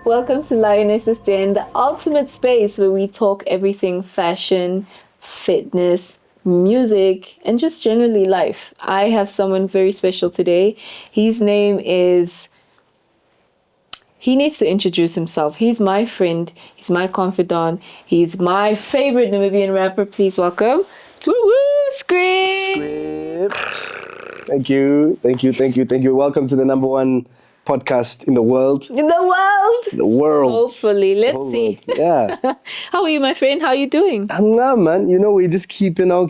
Welcome to Lioness, the ultimate space where we talk everything fashion, fitness, music, and just generally life. I have someone very special today. His name is... He needs to introduce himself. He's my friend. He's my confidant. He's my favorite Namibian rapper. Please welcome... Woo woo! SKRYPT! Thank you. Welcome to the number one podcast in the world. In the world! The world. Hopefully. Let's see. Yeah. How are you, my friend? How are you doing? I'm not, man. You know, we're just keeping on.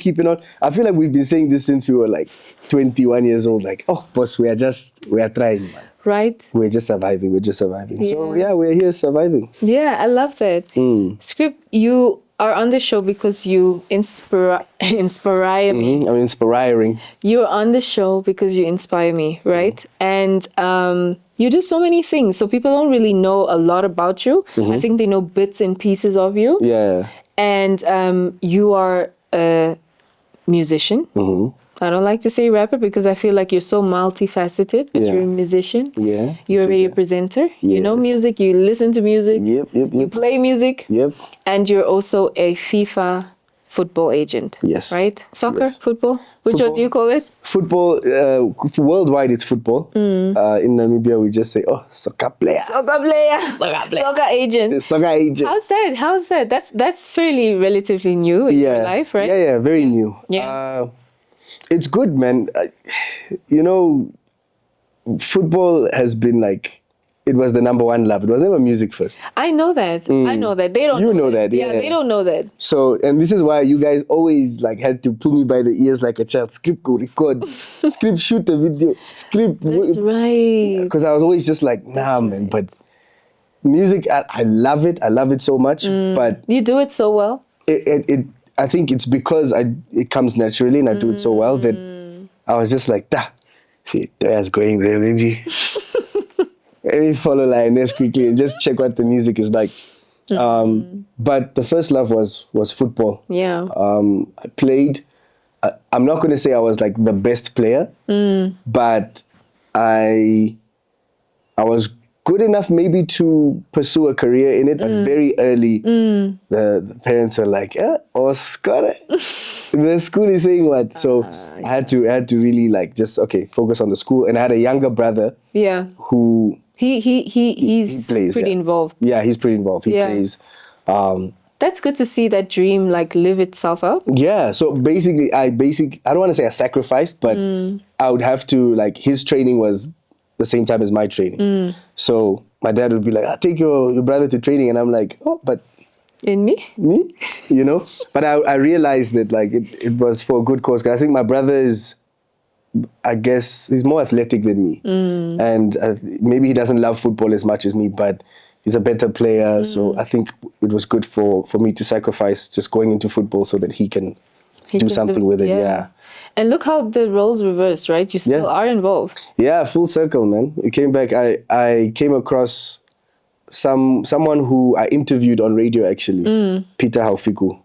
I feel like we've been saying this since we were like 21 years old. Like, oh, boss, we are trying, man. Right? We're just surviving. Yeah. So, yeah, we're here surviving. Yeah, I love that. SKRYPT, you are on the show because you inspire me. I'm inspiring. You're on the show because you inspire me, right? And you do so many things. So people don't really know a lot about you. I think they know bits and pieces of you. Yeah. And you are a musician. I don't like to say rapper because I feel like you're so multifaceted, but you're a musician. Yeah. You're a radio presenter. You know music. You listen to music. Yep. You play music. Yep. And you're also a FIFA football agent. Yes. Right? Soccer, Yes. football? Which one do you call it? Football, worldwide it's football. In Namibia we just say, oh, soccer player. Soccer player. Soccer agent. Soccer agent. How's that? That's fairly relatively new in your life, right? Yeah, very new. Yeah. It's good, man. You know, football has been like, it was the number one love. It was never music first. I know that. I know that. They don't You know know that, yeah. They don't know that. So, and this is why you guys always like had to pull me by the ears like a child. SKRYPT, go record. SKRYPT, shoot the video. SKRYPT. That's right. Because I was always just like, nah, man. But music, I love it. I love it so much. But You do it so well. I think it's because it comes naturally and I do it so well that I was just like, there's going there, maybe. Let me follow Lioness quickly and just check what the music is like. But the first love was football. Yeah. I played. I'm not going to say I was like the best player, but I was good enough maybe to pursue a career in it, but very early, the parents were like, Oscar, the school is saying what? So I had to really like just, focus on the school. And I had a younger brother who... He's plays, pretty involved. Yeah, he's pretty involved. He plays. That's good to see that dream like live itself out. Yeah, so basically, I don't want to say I sacrificed, but I would have to, like, his training was the same time as my training. So my dad would be like, I'll take your brother to training. And I'm like, oh, but... In me? You know? But I realized that, like, it was for a good cause. Because I think my brother is... I guess he's more athletic than me. And maybe he doesn't love football as much as me, but he's a better player. So I think it was good for me to sacrifice just going into football so that he can do something with it. Yeah. And look how the roles reversed, right? You still are involved. Yeah, full circle, man. It came back. I came across someone who I interviewed on radio, actually, Peter Haufiku.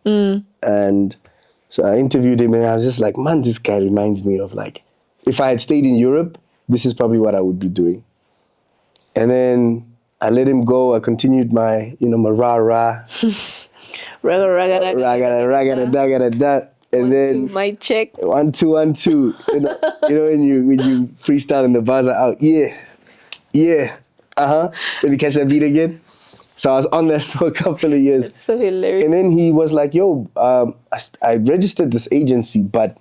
And so I interviewed him and I was just like, man, this guy reminds me of, like, if I had stayed in Europe, this is probably what I would be doing. And then I let him go. I continued my, my rah-rah. Ragada. And then my check. 1 2 1 2. You know when you freestyle and the bars are out. Yeah. Let me catch that beat again. So I was on that for a couple of years. That's so hilarious. And then he was like, yo, I registered this agency, but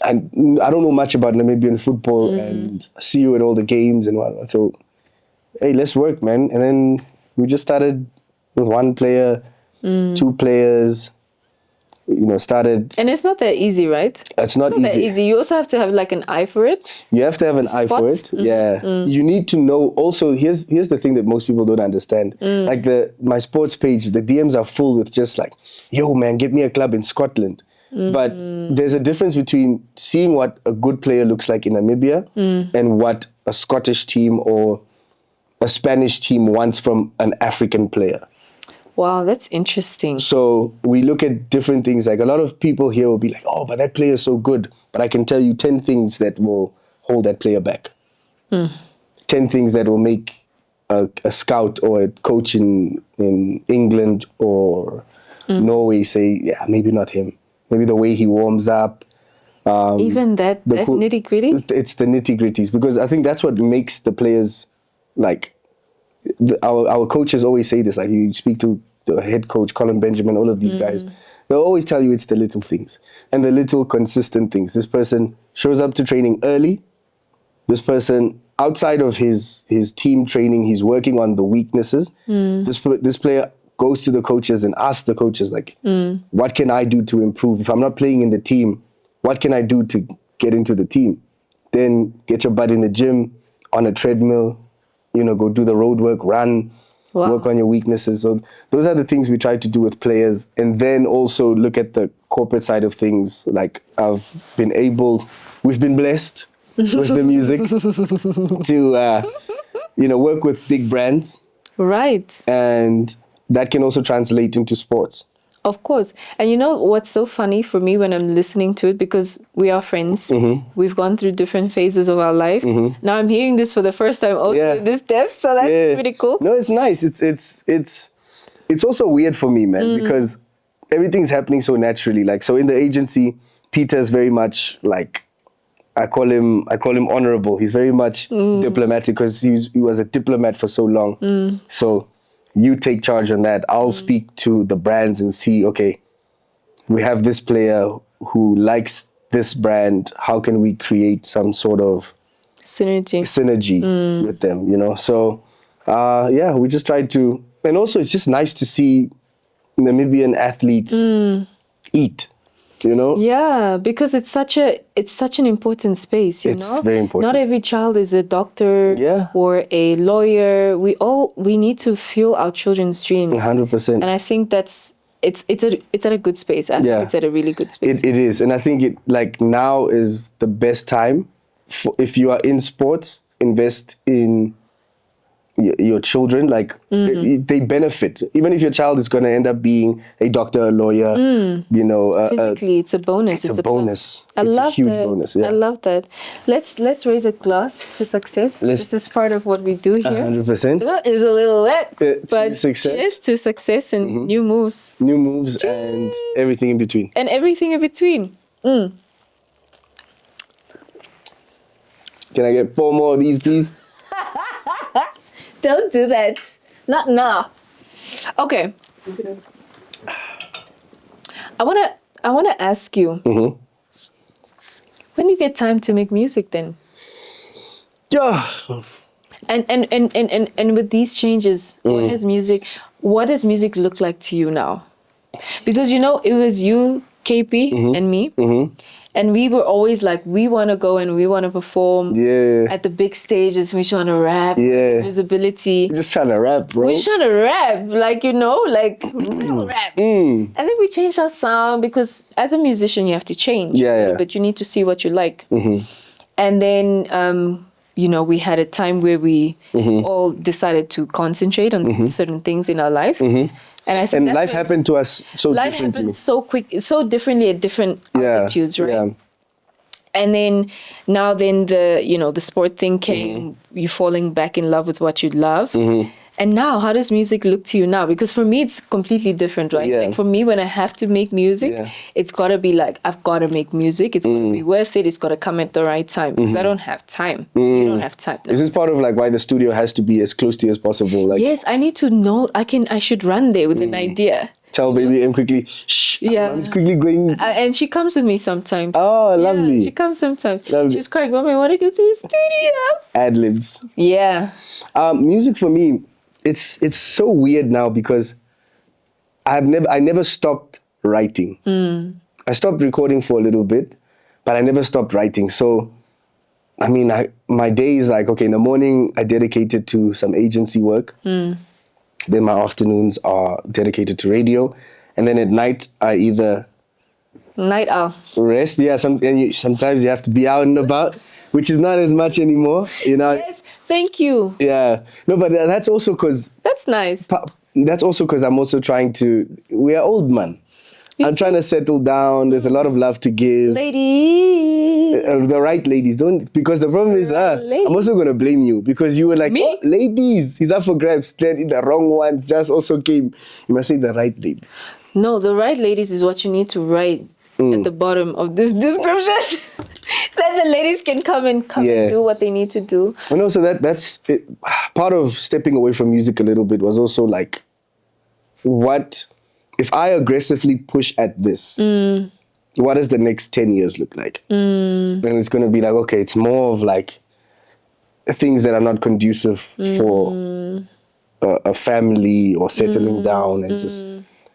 I don't know much about Namibian football and I see you at all the games and whatnot. So, hey, let's work, man. And then we just started with one player, 2 players, started. And it's not that easy, right? It's not that easy. You also have to have like an eye for it. You have to have an eye for it. Yeah. You need to know. Also, here's the thing that most people don't understand. Like my sports page, the DMs are full with just like, yo, man, get me a club in Scotland. But there's a difference between seeing what a good player looks like in Namibia and what a Scottish team or a Spanish team wants from an African player. Wow, that's interesting. So we look at different things. Like a lot of people here will be like, oh, but that player is so good. But I can tell you 10 things that will hold that player back. 10 things that will make a scout or a coach in England or Norway say, yeah, maybe not him. Maybe the way he warms up. Even that nitty gritty. It's the nitty gritties, because I think that's what makes the players like. Our coaches always say this. Like, you speak to the head coach, Colin Benjamin, all of these guys. They'll always tell you it's the little things and the little consistent things. This person shows up to training early. This person, outside of his team training, he's working on the weaknesses. This player goes to the coaches and asks the coaches, like, what can I do to improve? If I'm not playing in the team, what can I do to get into the team? Then get your butt in the gym, on a treadmill, go do the road work, run, work on your weaknesses. So those are the things we try to do with players. And then also look at the corporate side of things. Like, we've been blessed with the music to, work with big brands. Right. And that can also translate into sports. Of course. And you know what's so funny for me when I'm listening to it, because we are friends, we've gone through different phases of our life. Now I'm hearing this for the first time also in this depth, so that's pretty cool. No, it's nice. It's also weird for me, man, because everything's happening so naturally. Like, so in the agency, Peter's very much like, I call him honorable. He's very much diplomatic, because he was a diplomat for so long. So you take charge on that. I'll speak to the brands and see, okay, we have this player who likes this brand. How can we create some sort of synergy with them, So, we just try to, and also it's just nice to see Namibian athletes eat. Yeah, because it's such an important space, It's very important. Not every child is a doctor or a lawyer. We need to fuel our children's dreams. 100%. And I think it's at a good space. I think it's at a really good space. It is. And I think now is the best time if you are in sports, invest in your children. Like, they benefit. Even if your child is going to end up being a doctor, a lawyer, physically, it's a bonus. It's a bonus. I love a huge that. bonus. Yeah. I love that. Let's raise a glass to success. This is part of what we do here. 100%. It's a little wet, but success. cheers to success and new moves. New moves. Cheers. And everything in between. And everything in between. Can I get 4 more of these, please? Don't do that. Not now. Okay. I wanna ask you. When do you get time to make music then? Yeah. And with these changes, what does music look like to you now? Because it was you, KP, and me. And we were always like, we want to go and we want to perform at the big stages. We just want to rap, visibility. We're just trying to rap, bro. We're just trying to rap, like real rap. And then we changed our sound, because as a musician, you have to change. But you need to see what you like. And then, we had a time where we all decided to concentrate on certain things in our life. And I think life happened to us so life differently. happened so quick, so differently at different altitudes, right? Yeah. And then the sport thing came, you falling back in love with what you love. And now, how does music look to you now? Because for me, it's completely different, right? Like, for me, when I have to make music, it's got to be like, I've got to make music. It's got to be worth it. It's got to come at the right time, because I don't have time. You don't have time. This is part of why the studio has to be as close to you as possible. Like, yes, I need to know. I should run there with an idea. Tell baby M quickly, shh, I'm quickly going. And she comes with me sometimes. Oh, lovely. She comes sometimes. Lovely. She's crying, Mommy, I want to go to the studio. Ad-libs. Yeah. Music for me, it's so weird now, because I never stopped writing. I stopped recording for a little bit, but I never stopped writing. So, I mean, my day is like, okay, in the morning, I dedicated to some agency work. Then my afternoons are dedicated to radio. And then at night, I either... Night owl. Rest. Yeah, sometimes you have to be out and about, which is not as much anymore, Yes, thank you. Yeah. No, but that's also because... That's nice. That's also because I'm also trying to... We are old, man. I'm trying to settle down. There's a lot of love to give. Ladies. The right ladies. Don't, because the problem is, ladies. I'm also going to blame you because you were like, Me? oh, ladies, he's up for grabs. Then the wrong ones just also came. You must say the right ladies. No, the right ladies is what you need to write at the bottom of this description. That the ladies can come and do what they need to do. And also that's it. Part of stepping away from music a little bit was also like, what if I aggressively push at this? What does the next 10 years look like? Then it's going to be like, okay, it's more of like things that are not conducive for a family or settling down and just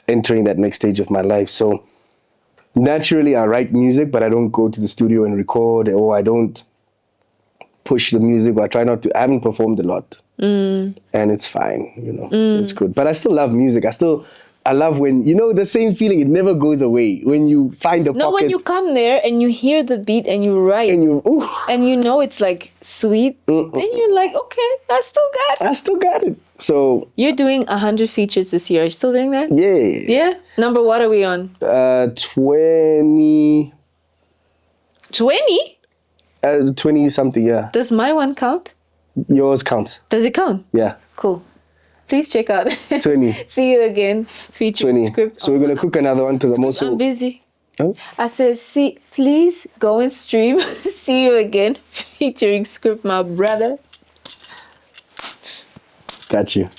entering that next stage of my life. So naturally I write music, but I don't go to the studio and record, or I don't push the music, or I try not to. I haven't performed a lot. And it's fine, you know, it's good. But I still love music. I love when, you know, the same feeling, it never goes away. When you find a pocket. When you come there and you hear the beat and you write. And you know it's like sweet. Then you're like, okay, I still got it. So. You're doing 100 features this year. Are you still doing that? Yeah. Yeah? Number what are we on? 20. 20? 20 something, yeah. Does my one count? Yours counts. Does it count? Yeah. Cool. Please check out. 20. See you again. Featuring 20. Script. So we're going to cook another one because I'm busy. Huh? I said, please go and stream. See you again. Featuring Script, my brother. Got you.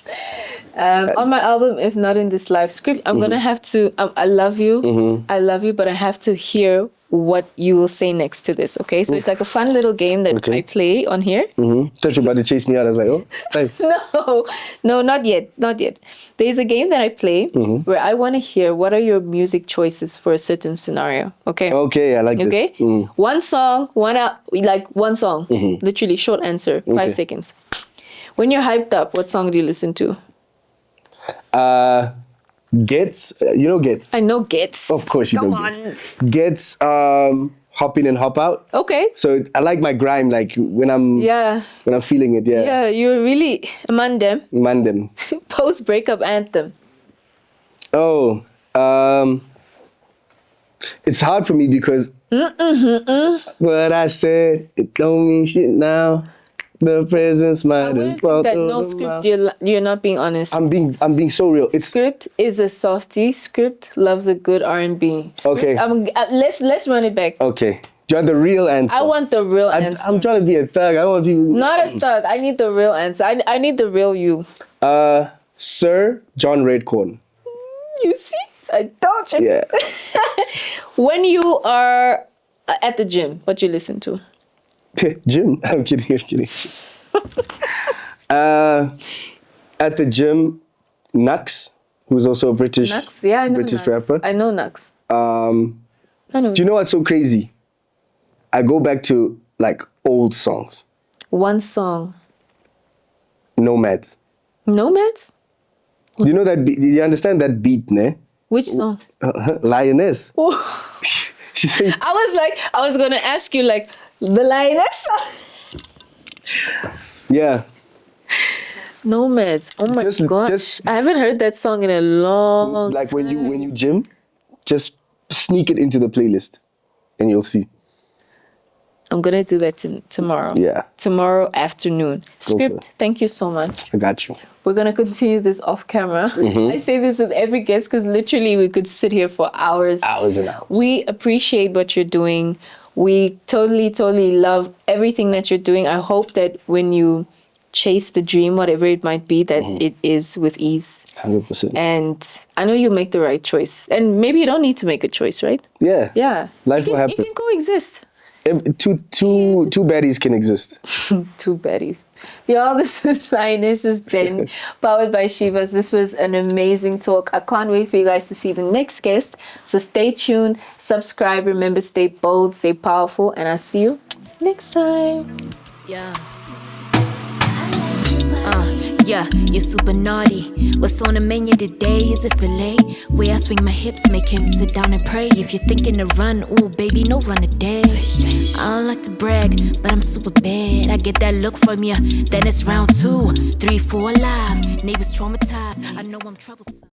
On my album, if not in this live script, I'm gonna have to. I love you. I love you, but I have to hear what you will say next to this. Okay, so it's like a fun little game that I play on here. Thought you were about to chase me out. I was like, oh, thanks. No, not yet. There's a game that I play where I want to hear what are your music choices for a certain scenario. Okay. Okay, I like this. Okay. One song, one song. Literally short answer, 5 seconds. When you're hyped up, what song do you listen to? Gets, you know Gets? I know Gets. Of course you Come know on. Gets. Hop in and hop out. Okay. So I like my grime, like when I'm feeling it. Yeah. Yeah, you're really Mandem. Post breakup anthem. Oh, it's hard for me because what I said, it don't mean shit now. The presence might as well. That no script, you're not being honest. I'm being so real. Script is a softie. Script loves a good R&B. Okay. Let's run it back. Okay. Do you want the real answer? I want the real answer. I'm trying to be a thug. I want people. Not a thug. I need the real answer. I need the real you. Sir John Redcorn. You see? I told you. Yeah. When you are at the gym, what you listen to? Gym? I'm kidding. At the gym, Nux, who's also a British rapper. I know Nux. Do you know what's so crazy? I go back to like old songs. One song. Nomads. Nomads? Do you know that? Do you understand that beat, ne? Which song? Lioness. She said, I was gonna ask you like the Lioness. Yeah. Nomads. Oh my gosh. I haven't heard that song in a long like time. when you gym, just sneak it into the playlist and you'll see. I'm gonna do that tomorrow. Yeah. Tomorrow afternoon. Script, thank you so much. I got you. We're gonna continue this off camera. I say this with every guest because literally we could sit here for hours. Hours and hours. We appreciate what you're doing. We totally love everything that you're doing. I hope that when you chase the dream, whatever it might be, that it is with ease. 100%. And I know you make the right choice. And maybe you don't need to make a choice, right? Yeah. Yeah. Life will happen. It can coexist. Two baddies can exist. Two baddies. Y'all, this is Lioness is Den, powered by Chivas. This was an amazing talk. I can't wait for you guys to see the next guest. So stay tuned, subscribe, remember, stay bold, stay powerful, and I'll see you next time. Yeah. Yeah, you're super naughty. What's on the menu today? Is it filet? Way I swing my hips, make him sit down and pray. If you're thinking to run, ooh, baby, no run today. I don't like to brag, but I'm super bad. I get that look from ya, then it's round 2, 3, 4 alive. Neighbors traumatized, I know I'm troublesome.